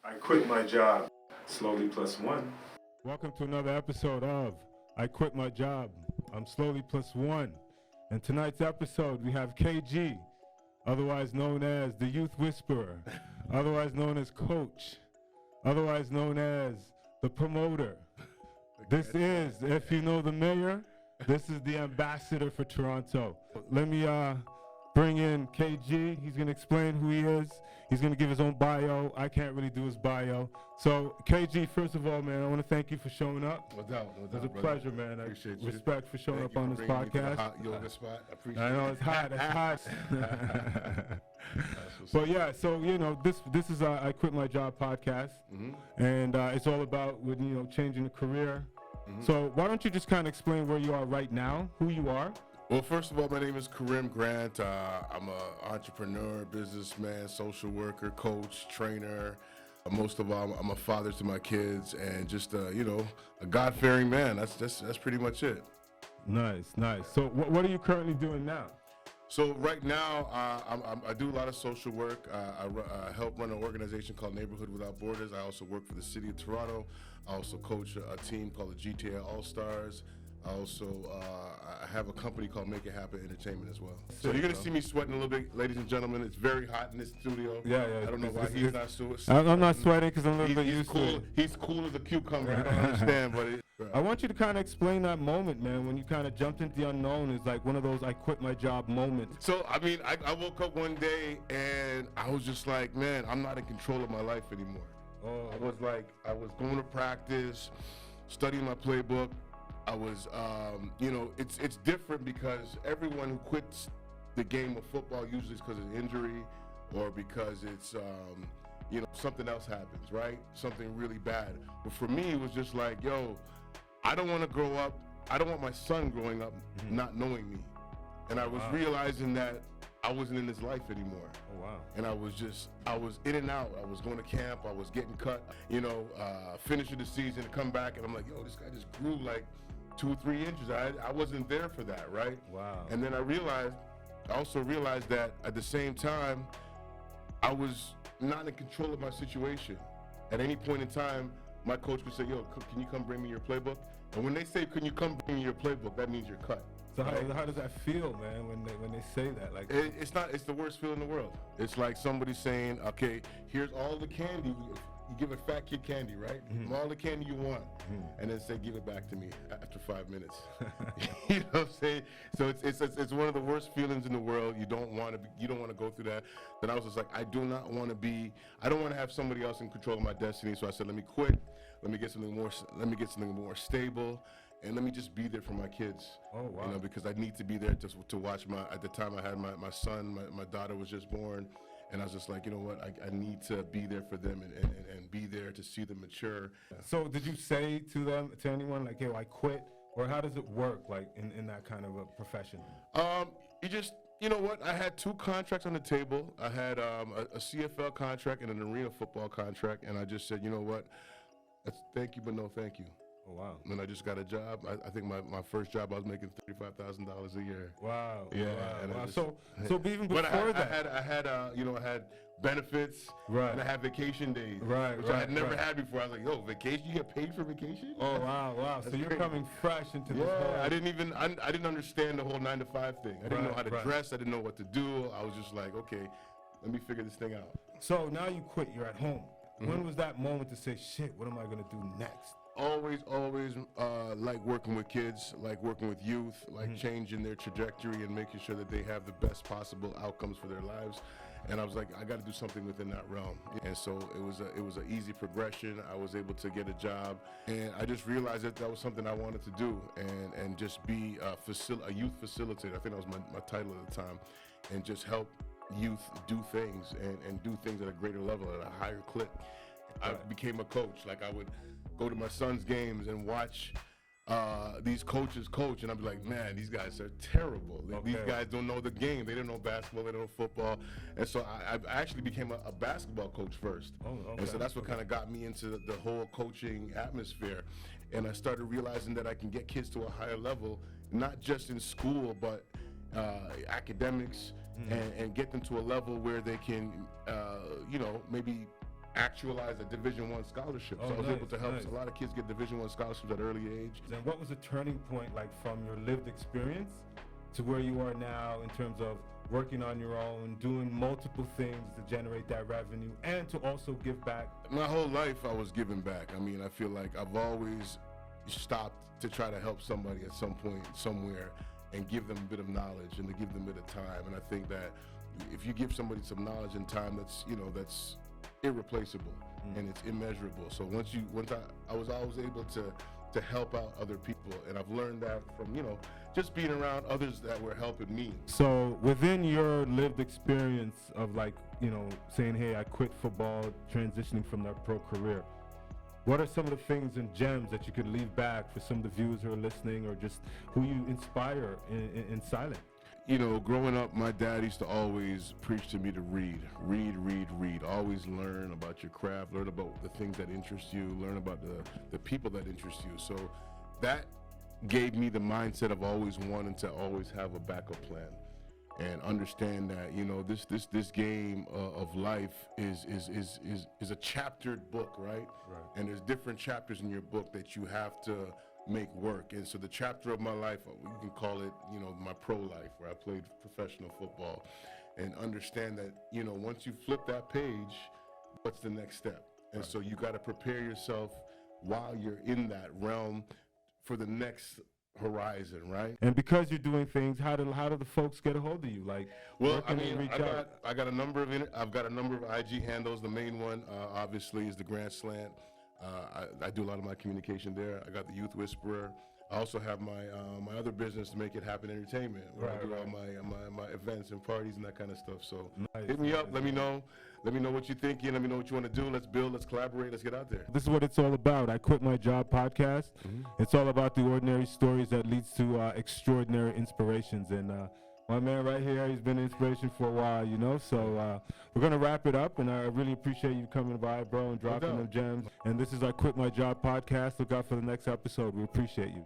I quit my job. Slowly plus one. Welcome to another episode of I Quit My Job. I'm Slowly Plus One. In tonight's episode, we have KG, otherwise known as the Youth Whisperer, otherwise known as Coach, otherwise known as the Promoter. This is, if you know the mayor, this is the ambassador for Toronto. Let me bring in KG. He's going to explain who he is. He's going to give his own bio. I can't really do his bio. So, KG, first of all, man, I want to thank you for showing up. No doubt, It was a brother. pleasure, man. Appreciate I you. respect for showing Thank up you on for this bringing me to the podcast. hot yoga spot. I appreciate I know it. it's hot. It's hot. what's But yeah, so this is I Quit My Job podcast, and it's all about changing a career. So why don't you just kind of explain where you are right now, who you are? Well, first of all, my name is Karim Grant. I'm an entrepreneur, businessman, social worker, coach, trainer. Most of all, I'm a father to my kids, and just a God-fearing man. That's pretty much it. Nice. So what are you currently doing now? So right now, I do a lot of social work. I help run an organization called Neighborhood Without Borders. I also work for the city of Toronto. I also coach a team called the GTA All-Stars. I also I have a company called Make It Happen Entertainment as well. So you're gonna see me sweating a little bit, ladies and gentlemen. It's very hot in this studio. Yeah. I don't know why he's not sweating. I'm not sweating because I'm a little bit He's used cool. to it. He's cool as a cucumber. I don't understand, but I want you to kind of explain that moment, man, when you kind of jumped into the unknown. It's like one of those I quit my job moments. So, I woke up one day and I was just like, man, I'm not in control of my life anymore. Oh. I was going to practice, studying my playbook. I was, it's different because everyone who quits the game of football usually is because of injury or because it's, something else happens, right? Something really bad. But for me, it was just like, I don't want to grow up. I don't want my son growing up not knowing me. And I was realizing that I wasn't in his life anymore. Oh, wow. And I was in and out. I was going to camp. I was getting cut, finishing the season to come back. And I'm like, this guy just grew like 2 or 3 inches. I wasn't there for that, right? Wow. And then I also realized that at the same time, I was not in control of my situation. At any point in time, my coach would say, can you come bring me your playbook? And when they say, can you come bring me your playbook, that means you're cut. So how does that feel, man, when they say that? Like it's the worst feeling in the world. It's like somebody saying, okay, here's all the candy. You give a fat kid candy, right? All the candy you want, and then say, give it back to me after 5 minutes. You know what I'm saying? So it's one of the worst feelings in the world. You don't want to go through that. But I was just like, I don't want to have somebody else in control of my destiny. So I said, let me quit. Let me get something more stable. And let me just be there for my kids. Oh, wow. Because I need to be there to watch at the time I had my son, my daughter was just born. And I was just like, you know what, I need to be there for them and be there to see them mature. So did you say to anyone, like, I quit? Or how does it work, like, in that kind of a profession? You know what, I had 2 contracts on the table. I had a CFL contract and an arena football contract. And I just said, you know what, thank you, but no thank you. Oh, wow. And I just got a job. I think my first job, I was making $35,000 a year. Wow. Yeah. Wow. So even before that, I had benefits. Right. And I had vacation days. Right. Which I had never had before. I was like, vacation? You get paid for vacation? Oh, wow. So you're coming fresh into this whole. I didn't understand the whole 9 to 5 thing. I didn't know how to dress. I didn't know what to do. I was just like, okay, let me figure this thing out. So now you quit. You're at home. When was that moment to say, shit, what am I going to do next? Always like working with kids, like working with youth, like changing their trajectory and making sure that they have the best possible outcomes for their lives. And I was like, I got to do something within that realm. And so it was an easy progression. I was able to get a job, and I just realized that was something I wanted to do, and just be a youth facilitator. I think that was my title at the time, and just help youth do things and do things at a greater level, at a higher clip. I became a coach. Like, I would go to my son's games and watch these coaches coach, and I'd be like, man, these guys are terrible. Okay. These guys don't know the game. They don't know basketball. They don't know football. And so I actually became a basketball coach first. Oh, okay. And so that's what kind of got me into the whole coaching atmosphere. And I started realizing that I can get kids to a higher level, not just in school, but academics, and get them to a level where they can, maybe actualize a Division I scholarship. So Oh, I was able to help nice. a lot of kids get Division I scholarships at an early age. And what was the turning point like from your lived experience to where you are now in terms of working on your own, doing multiple things to generate that revenue and to also give back? My whole life I was giving back. I mean, I feel like I've always stopped to try to help somebody at some point, somewhere, and give them a bit of knowledge and to give them a bit of time. And I think that if you give somebody some knowledge and time, that's, you know, that's irreplaceable and it's immeasurable. So once I was always able to help out other people, and I've learned that from, you know, just being around others that were helping me. So within your lived experience of, like, you know, saying, hey, I quit football, transitioning from that pro career, what are some of the things and gems that you could leave back for some of the viewers who are listening, or just who you inspire in silent? You know, growing up, my dad used to always preach to me to read. Always learn about your craft, learn about the things that interest you, learn about the people that interest you. So that gave me the mindset of always wanting to always have a backup plan and understand that, you know, this game of life is a chaptered book, right? And there's different chapters in your book that you have to make work. And so the chapter of my life, you can call it, you know, my pro life, where I played professional football, and understand that, you know, once you flip that page, what's the next step? And so you got to prepare yourself while you're in that realm for the next horizon, right? And because you're doing things, how do the folks get a hold of you? Like, well, where I can they mean, reach out? I've got a number of IG handles. The main one, obviously, is the Grand Slant. I do a lot of my communication there. I got the Youth Whisperer. I also have my other business, to Make It Happen Entertainment, where I do all my events and parties and that kind of stuff. So hit me up. Let me know what you're thinking. Let me know what you want to do. Let's build. Let's collaborate. Let's get out there. This is what it's all about. I Quit My Job podcast. It's all about the ordinary stories that leads to extraordinary inspirations. And my man right here, he's been an inspiration for a while, you know. So we're going to wrap it up, and I really appreciate you coming by, bro, and dropping them gems. And this is I Quit My Job podcast. Look out for the next episode. We appreciate you.